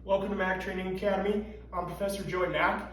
Welcome to Mack Training Academy. I'm Professor Joey Mack,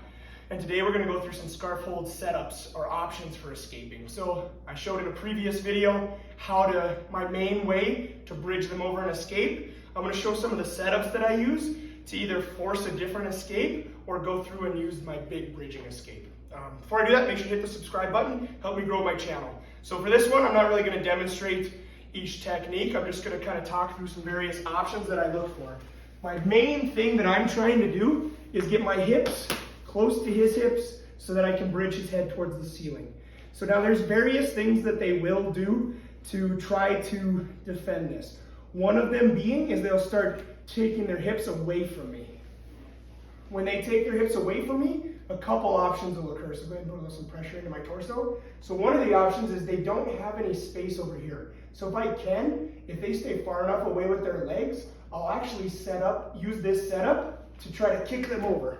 and today we're going to go through some scarf hold setups or options for escaping. So I showed in a previous video my main way to bridge them over and escape. I'm going to show some of the setups that I use to either force a different escape or go through and use my big bridging escape. Before I do that, make sure you hit the subscribe button, help me grow my channel. So for this one, I'm not really going to demonstrate each technique. I'm just going to kind of talk through some various options that I look for. My main thing that I'm trying to do is get my hips close to his hips so that I can bridge his head towards the ceiling. So now there's various things that they will do to try to defend this. One of them being is they'll start taking their hips away from me. When they take their hips away from me, a couple options will occur. So go ahead and put a little some pressure into my torso. So one of the options is they don't have any space over here. So if they stay far enough away with their legs, I'll actually use this setup to try to kick them over.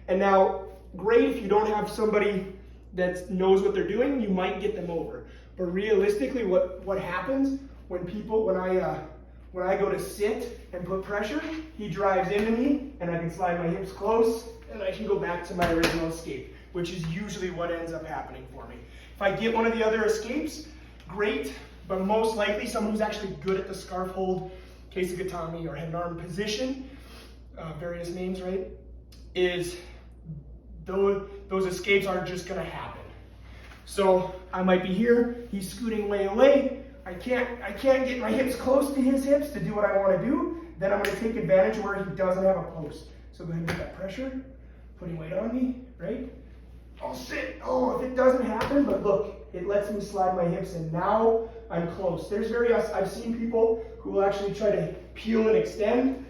And now, great if you don't have somebody that knows what they're doing, you might get them over. But realistically, what happens when I go to sit and put pressure, he drives into me and I can slide my hips close and I can go back to my original escape, which is usually what ends up happening for me. If I get one of the other escapes, great, but most likely someone who's actually good at the scarf hold, Kesa Gatame or head and arm position, various names, right, is those escapes aren't just gonna happen. So I might be here, he's scooting way away, I can't get my hips close to his hips to do what I want to do, then I'm going to take advantage where he doesn't have a post. So go ahead and put that pressure, putting weight on me, right? I'll sit. Oh, if it doesn't happen, but look, it lets me slide my hips in. Now I'm close. I've seen people who will actually try to peel and extend.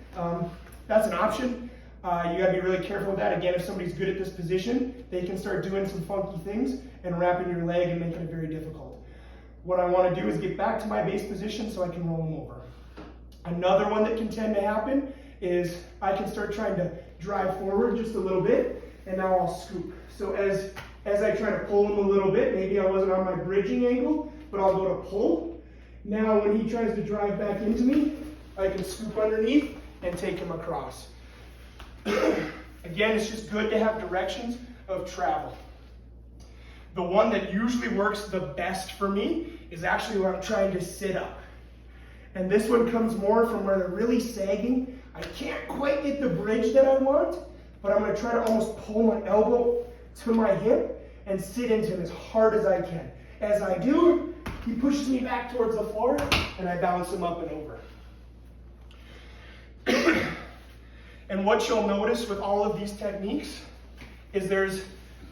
That's an option. You got to be really careful with that. Again, if somebody's good at this position, they can start doing some funky things and wrapping your leg and making it very difficult. What I want to do is get back to my base position so I can roll them over. Another one that can tend to happen is I can start trying to drive forward just a little bit, and now I'll scoop. So as I try to pull him a little bit, maybe I wasn't on my bridging angle, but I'll go to pull. Now when he tries to drive back into me, I can scoop underneath and take him across. Again, it's just good to have directions of travel. The one that usually works the best for me is actually where I'm trying to sit up. And this one comes more from where they're really sagging. I can't quite get the bridge that I want, but I'm going to try to almost pull my elbow to my hip and sit into him as hard as I can. As I do, he pushes me back towards the floor and I bounce him up and over. And what you'll notice with all of these techniques is there's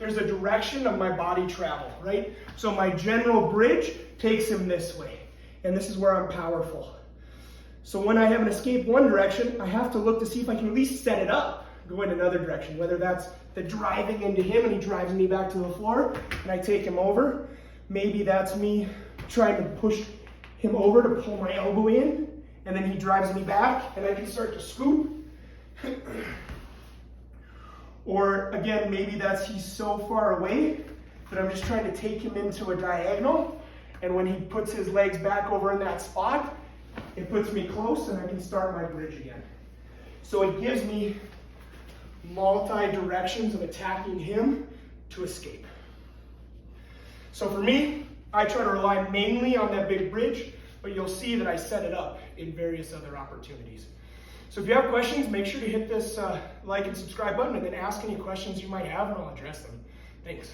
a direction of my body travel, right? So my general bridge takes him this way, and this is where I'm powerful. So when I have an escape one direction, I have to look to see if I can at least set it up, go in another direction, whether that's the driving into him and he drives me back to the floor and I take him over. Maybe that's me trying to push him over to pull my elbow in, and then he drives me back and I can start to scoop. Or again, maybe he's so far away that I'm just trying to take him into a diagonal, and when he puts his legs back over in that spot, it puts me close and I can start my bridge again. So it gives me multi-directions of attacking him to escape. So for me, I try to rely mainly on that big bridge, but you'll see that I set it up in various other opportunities. So if you have questions, make sure to hit this like and subscribe button and then ask any questions you might have and I'll address them. Thanks.